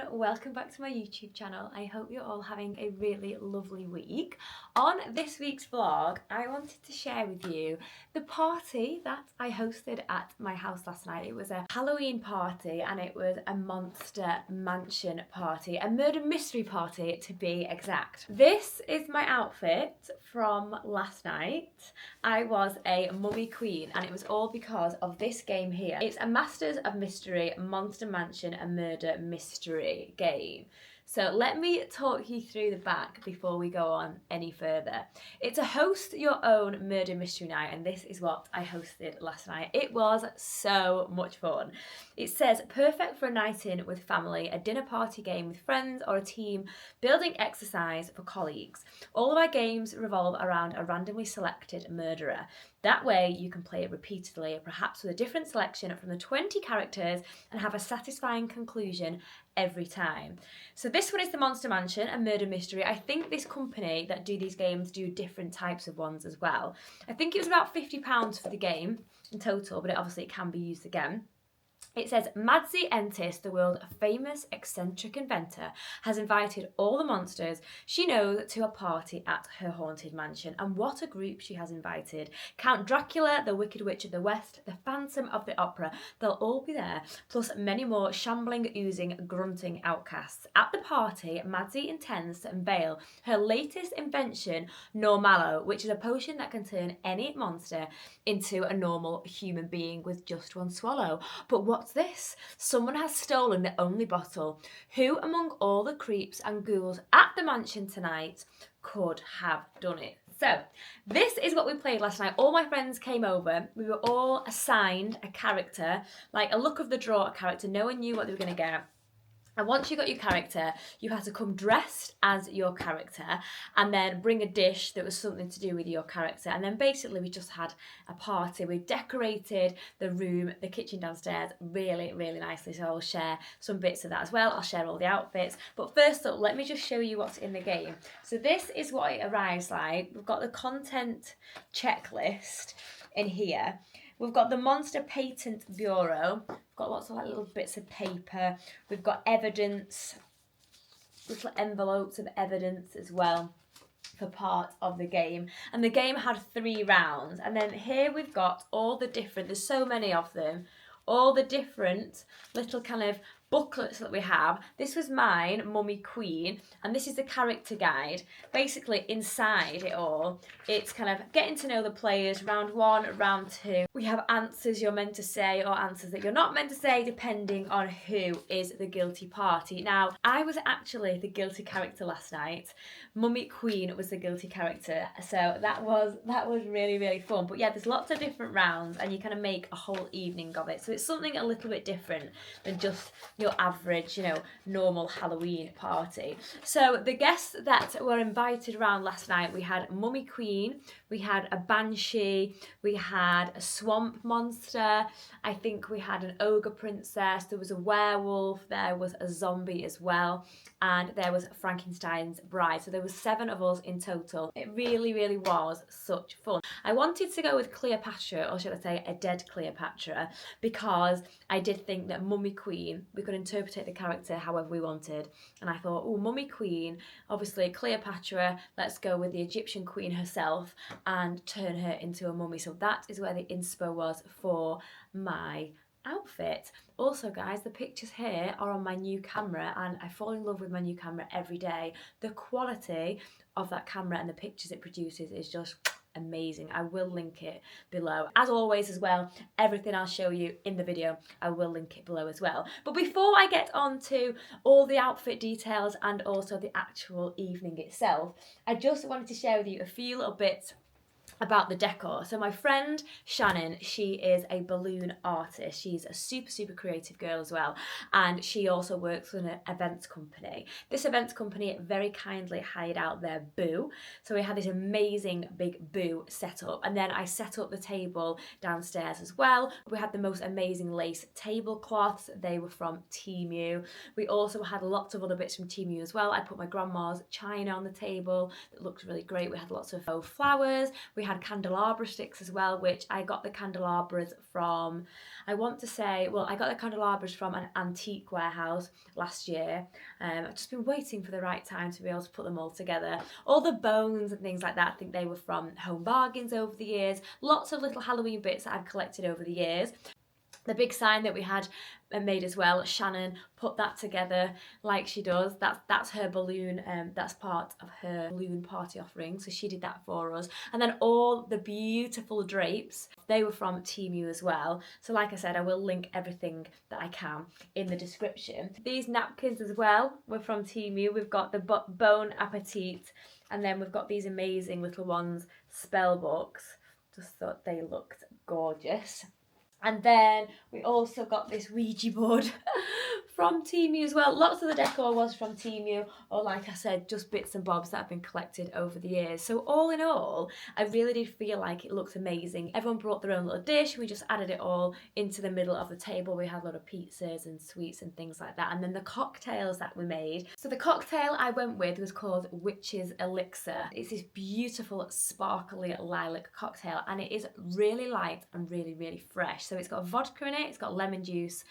welcome back to my YouTube channel. I hope you're all having a really lovely week. On this week's vlog, I wanted to share with you the party that I hosted at my house last night. It was a Halloween party and it was a monster mansion party, a murder mystery party to be exact. This is my outfit from last night. I was a mummy queen and it was all because of this game here. It's a Masters of Mystery Monster Mansion and Murder Mystery game. So let me talk you through the back before we go on any further. It's a host your own murder mystery night, and this is what I hosted last night. It was so much fun. It says perfect for a night in with family, a dinner party game with friends, or a team building exercise for colleagues. All of our games revolve around a randomly selected murderer. That way you can play it repeatedly, perhaps with a different selection from the 20 characters, and have a satisfying conclusion every time. So this one is the Monster Mansion, a murder mystery. I think this company that do these games do different types of ones as well. I think it was about £50 for the game in total, but obviously it can be used again. It says, Madsy Entis, the world famous eccentric inventor, has invited all the monsters she knows to a party at her haunted mansion. And what a group she has invited. Count Dracula, the Wicked Witch of the West, the Phantom of the Opera, they'll all be there, plus many more shambling, oozing, grunting outcasts. At the party, Madsy intends to unveil her latest invention, Normallo, which is a potion that can turn any monster into a normal human being with just one swallow. But what's this? Someone has stolen the only bottle. Who among all the creeps and ghouls at the mansion tonight could have done it? So this is what we played last night. All my friends came over. We were all assigned a character, like a luck of the draw character. No one knew what they were going to get. And once you got your character, you had to come dressed as your character and then bring a dish that was something to do with your character. And then basically we just had a party. We decorated the room, the kitchen downstairs really, really nicely. So I'll share some bits of that as well. I'll share all the outfits. But first up, let me just show you what's in the game. So this is what it arrives like. We've got the content checklist in here. We've got the Monster Patent Bureau. We've got lots of like little bits of paper. We've got evidence, little envelopes of evidence as well for part of the game. And the game had 3 rounds. And then here we've got all the different, there's so many of them, all the different little kind of booklets that we have. This was mine, Mummy Queen, and this is the character guide. Basically inside it all, it's kind of getting to know the players, round 1, round 2. We have answers you're meant to say or answers that you're not meant to say depending on who is the guilty party. Now, I was actually the guilty character last night. Mummy Queen was the guilty character, so that was really, really fun. But yeah, there's lots of different rounds and you kind of make a whole evening of it. So it's something a little bit different than just your average, normal Halloween party. So the guests that were invited around last night, we had Mummy Queen, we had a Banshee, we had a swamp monster, I think we had an ogre princess, there was a werewolf, there was a zombie as well, and there was Frankenstein's bride. So there was 7 of us in total. It really, really was such fun. I wanted to go with Cleopatra, or should I say a dead Cleopatra, because I did think that Mummy Queen, we could interpret the character however we wanted. And I thought, oh, Mummy Queen, obviously Cleopatra, let's go with the Egyptian queen herself and turn her into a mummy. So that is where the inspo was for my outfit. Also guys, the pictures here are on my new camera and I fall in love with my new camera every day. The quality of that camera and the pictures it produces is just amazing. I will link it below. As always as well, everything I'll show you in the video, I will link it below as well. But before I get on to all the outfit details and also the actual evening itself, I just wanted to share with you a few little bits about the decor. So my friend Shannon, she is a balloon artist. She's a super creative girl as well, and she also works with an events company. This events company very kindly hired out their boo, so we had this amazing big boo set up, and then I set up the table downstairs as well. We had the most amazing lace tablecloths. They were from Temu. We also had lots of other bits from Temu as well. I put my grandma's china on the table that looked really great. We had lots of faux flowers. We had candelabra sticks as well, which I got the candelabras from, I want to say, well, I got the candelabras from an antique warehouse last year. I've just been waiting for the right time to be able to put them all together. All the bones and things like that, I think they were from Home Bargains over the years. Lots of little Halloween bits that I've collected over the years. The big sign that we had made as well, Shannon put that together like she does. That's her balloon, that's part of her balloon party offering, so she did that for us. And then all the beautiful drapes, they were from Temu as well. So like I said, I will link everything that I can in the description. These napkins as well were from Temu. We've got the Bon Appetit, and then we've got these amazing little ones, spell books. Just thought they looked gorgeous. And then we also got this Ouija board from Temu as well. Lots of the decor was from Temu, or like I said, just bits and bobs that have been collected over the years. So all in all, I really did feel like it looked amazing. Everyone brought their own little dish. We just added it all into the middle of the table. We had a lot of pizzas and sweets and things like that. And then the cocktails that we made. So the cocktail I went with was called Witch's Elixir. It's this beautiful, sparkly lilac cocktail, and it is really light and really, really fresh. So it's got vodka in it, it's got lemon juice,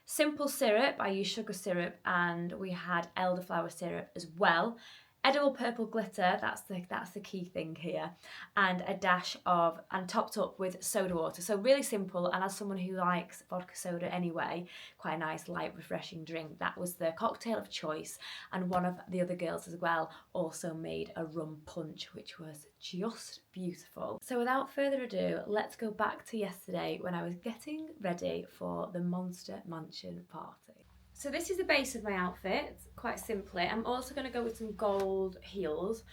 simple syrup, I used sugar syrup, and we had elderflower syrup as well. Edible purple glitter, that's the key thing here, and a dash of, and topped up with soda water. So really simple, and as someone who likes vodka soda anyway, quite a nice light refreshing drink. That was the cocktail of choice. And one of the other girls as well also made a rum punch, which was just beautiful. So without further ado, let's go back to yesterday when I was getting ready for the Monster Mansion party. So this is the base of my outfit, quite simply. I'm also going to go with some gold heels,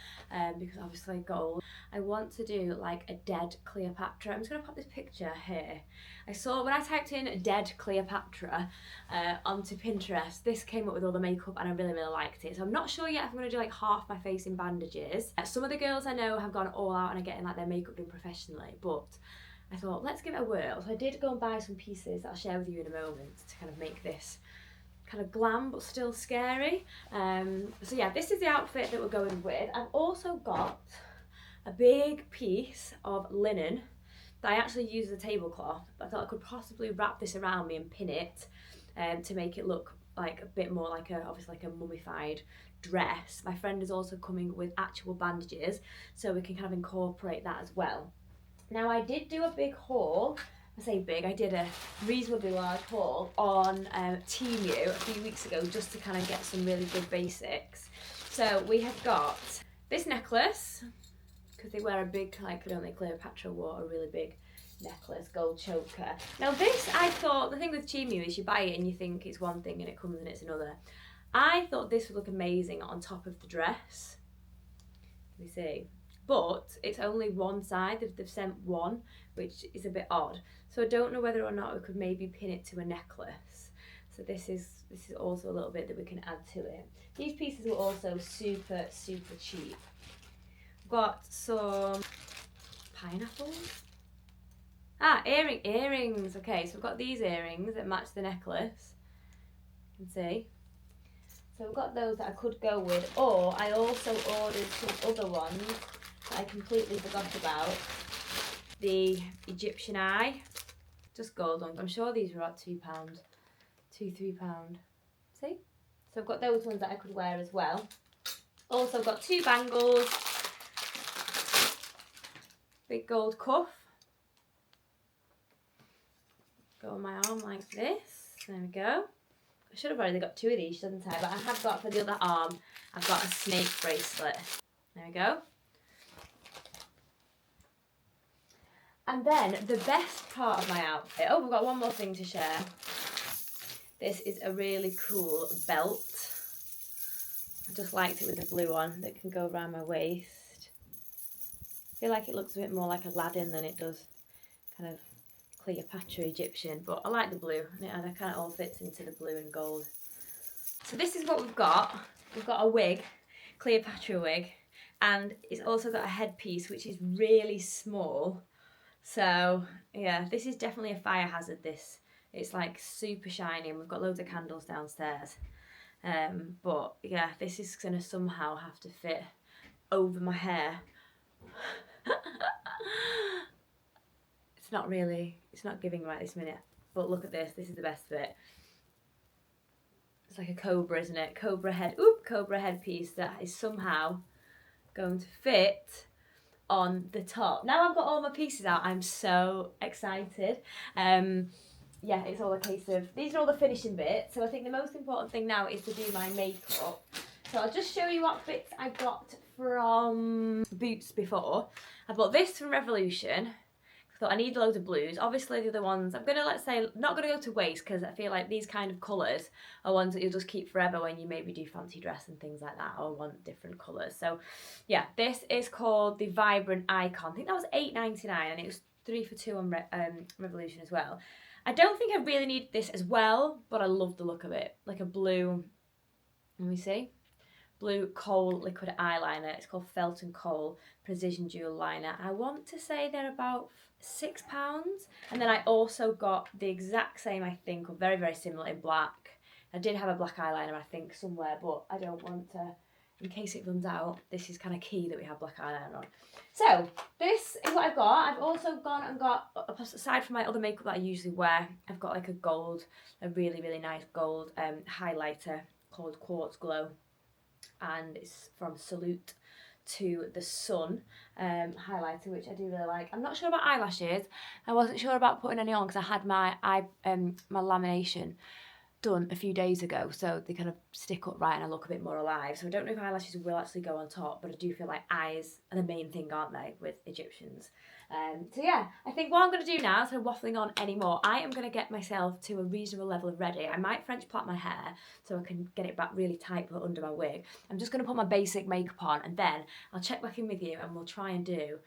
because obviously gold. I want to do like a dead Cleopatra. I'm just going to pop this picture here. I saw, when I typed in dead Cleopatra onto Pinterest, this came up with all the makeup and I really, really liked it. So I'm not sure yet if I'm going to do like half my face in bandages. Some of the girls I know have gone all out and are getting like their makeup done professionally, but I thought, let's give it a whirl. So I did go and buy some pieces that I'll share with you in a moment to kind of make this kind of glam but still scary. So yeah, this is the outfit that we're going with. I've also got a big piece of linen that I actually use as a tablecloth, but I thought I could possibly wrap this around me and pin it to make it look like a bit more like obviously like a mummified dress. My friend is also coming with actual bandages, so we can kind of incorporate that as well. Now I did do a big haul. I say big, I did a reasonably large haul on Temu a few weeks ago just to kind of get some really good basics. So we have got this necklace, because they wear a big, like, I don't think Cleopatra wore a really big necklace, gold choker. Now this, I thought, the thing with Temu is you buy it and you think it's one thing and it comes and it's another. I thought this would look amazing on top of the dress. Let me see. But it's only one side, they've sent one, which is a bit odd. So I don't know whether or not we could maybe pin it to a necklace. So this is also a little bit that we can add to it. These pieces were also super, super cheap. We've got some pineapples. Earrings. Okay, so we've got these earrings that match the necklace. You can see. So we've got those that I could go with, or I also ordered some other ones that I completely forgot about. The Egyptian eye, just gold ones. I'm sure these were about £2, £3. See? So I've got those ones that I could wear as well. Also got 2 bangles, big gold cuff, go on my arm like this. There we go. I should have already got 2 of these, shouldn't I? But I have got, for the other arm, I've got a snake bracelet. There we go. And then the best part of my outfit, oh, we've got one more thing to share. This is a really cool belt. I just liked it with the blue one that can go around my waist. I feel like it looks a bit more like Aladdin than it does kind of Cleopatra Egyptian, but I like the blue and it kind of all fits into the blue and gold. So this is what we've got. We've got a wig, Cleopatra wig, and it's also got a headpiece which is really small. So yeah, this is definitely a fire hazard, this. It's like super shiny and we've got loads of candles downstairs. But yeah, this is gonna somehow have to fit over my hair. It's not giving right this minute. But look at this is the best bit. It's like a cobra, isn't it? Cobra headpiece that is somehow going to fit on the top. Now I've got all my pieces out, I'm so excited. Yeah, it's all a case of, these are all the finishing bits. So I think the most important thing now is to do my makeup. So I'll just show you what bits I got from Boots before. I bought this from Revolution. I thought I need loads of blues. Obviously the other ones, I'm gonna, let's say, not gonna go to waste because I feel like these kind of colours are ones that you'll just keep forever when you maybe do fancy dress and things like that, or want different colours. So yeah, this is called the Vibrant Icon. I think that was £8.99 and it was 3 for 2 on Revolution as well. I don't think I really need this as well, but I love the look of it. Like a blue, let me see. Blue Kohl liquid eyeliner. It's called Felt and Kohl Precision Dual Liner. I want to say they're about £6. And then I also got the exact same, I think, or very, very similar in black. I did have a black eyeliner, I think, somewhere, but I don't want to, in case it runs out, this is kind of key that we have black eyeliner on. So, this is what I've got. I've also gone and got, aside from my other makeup that I usually wear, I've got like a really, really nice gold highlighter called Quartz Glow. And it's from Salute to the Sun highlighter, which I do really like. I'm not sure about eyelashes. I wasn't sure about putting any on because I had my my lamination done a few days ago, so they kind of stick up right and I look a bit more alive. So I don't know if eyelashes will actually go on top, but I do feel like eyes are the main thing, aren't they, with Egyptians? So yeah, I think what I'm going to do now, instead of waffling on anymore, I am going to get myself to a reasonable level of ready. I might French plait my hair so I can get it back really tight but under my wig. I'm just going to put my basic makeup on and then I'll check back in with you and we'll try and do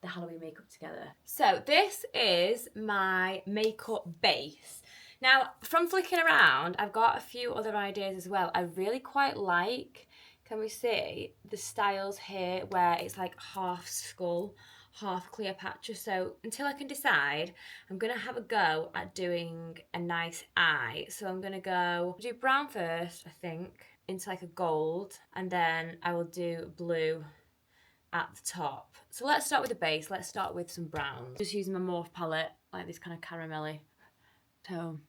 the Halloween makeup together. So this is my makeup base. Now, from flicking around, I've got a few other ideas as well. I really quite like, can we see, the styles here where it's like half skull, half Cleopatra. So until I can decide, I'm going to have a go at doing a nice eye. So I'm going to do brown first, I think, into like a gold, and then I will do blue at the top. So let's start with the base. Let's start with some browns. Just using my Morphe palette, like this kind of caramelly tone.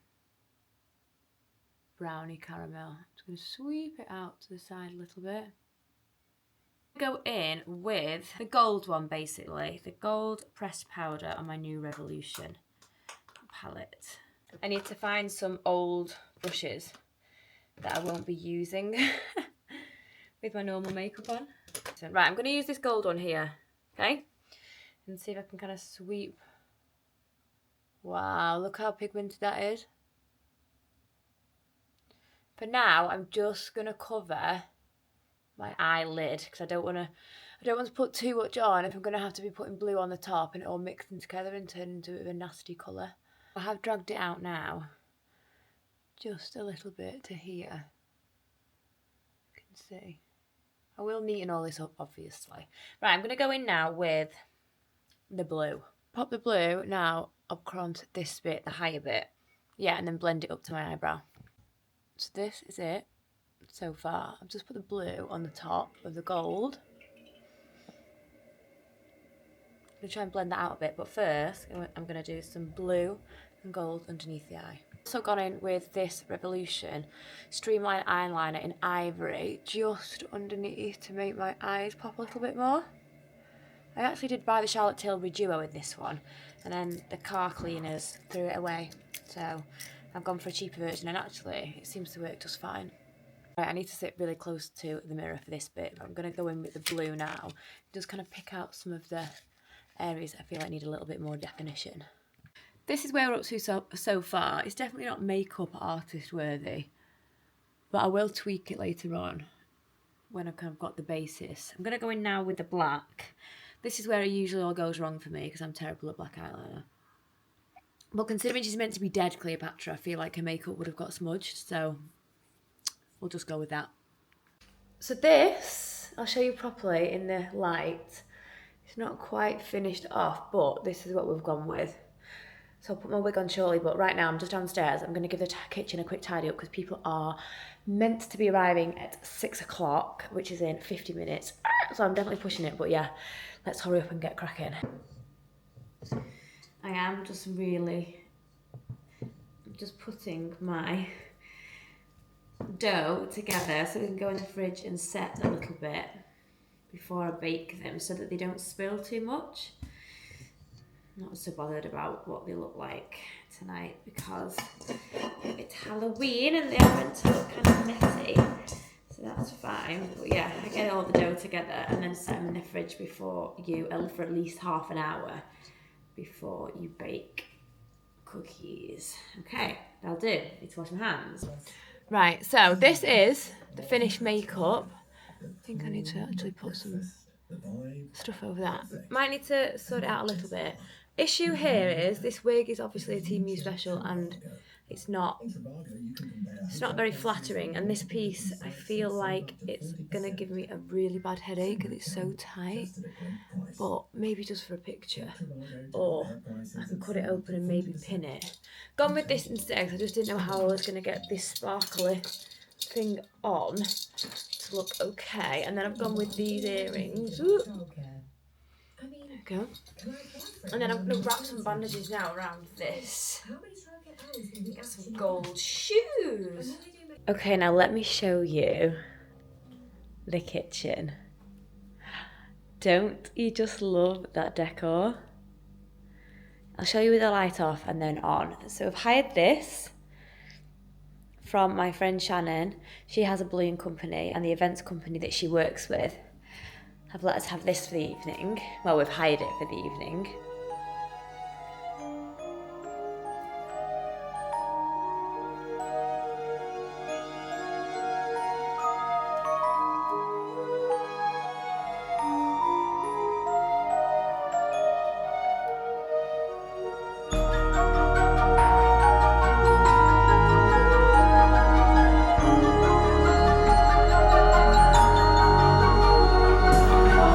Brownie caramel. I'm just going to sweep it out to the side a little bit. Go in with the gold one, basically. The gold pressed powder on my new Revolution palette. I need to find some old brushes that I won't be using with my normal makeup on. So, right, I'm going to use this gold one here, okay? And see if I can kind of sweep. Wow, look how pigmented that is. For now, I'm just going to cover my eyelid because I don't want to put too much on if I'm going to have to be putting blue on the top and it all mixing together and turning into a bit of a nasty colour. I have dragged it out now, just a little bit to here. You can see. I will neaten all this up, obviously. Right, I'm going to go in now with the blue. Pop the blue now up across this bit, the higher bit. Yeah, and then blend it up to my eyebrow. So this is it so far. I've just put the blue on the top of the gold. I'm going to try and blend that out a bit, but first I'm going to do some blue and gold underneath the eye. Also gone in with this Revolution Streamline Eyeliner in Ivory just underneath to make my eyes pop a little bit more. I actually did buy the Charlotte Tilbury Duo with this one, and then the car cleaners threw it away. So I've gone for a cheaper version, and actually it seems to work just fine. Right, I need to sit really close to the mirror for this bit, but I'm going to go in with the blue now. Just kind of pick out some of the areas I feel like need a little bit more definition. This is where we're up to so far. It's definitely not makeup artist worthy, but I will tweak it later on when I've kind of got the basis. I'm going to go in now with the black. This is where it usually all goes wrong for me because I'm terrible at black eyeliner. But considering she's meant to be dead Cleopatra, I feel like her makeup would have got smudged, so we'll just go with that. So this, I'll show you properly in the light. It's not quite finished off, but this is what we've gone with. So I'll put my wig on shortly, but right now I'm just downstairs. I'm going to give the kitchen a quick tidy up because people are meant to be arriving at 6 o'clock, which is in 50 minutes. So I'm definitely pushing it, but yeah, let's hurry up and get cracking. I am just really putting my dough together so we can go in the fridge and set a little bit before I bake them so that they don't spill too much. I'm not so bothered about what they look like tonight because it's Halloween and they are meant to look kind of messy, so that's fine. But yeah, I get all the dough together and then set them in the fridge for at least half an hour before you bake cookies. Okay, that'll do. Need to wash my hands. Right, so this is the finished makeup. I think I need to actually put some stuff over that. Might need to sort it out a little bit. Issue here is this wig is obviously a Team U special and it's not very flattering, and this piece I feel like it's gonna give me a really bad headache because it's so tight, but maybe just for a picture, or I can cut it open and maybe pin it. Gone with this instead because I just didn't know how I was gonna get this sparkly thing on to look okay, and then I've gone with these earrings. Ooh. There we go. And then I'm going to wrap some bandages now around this. Get some gold shoes. Okay, now let me show you the kitchen. Don't you just love that decor? I'll show you with the light off and then on. So I've hired this from my friend Shannon. She has a balloon company, and the events company that she works with have let us have this for the evening. Well, we've hired it for the evening.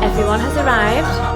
Everyone has arrived.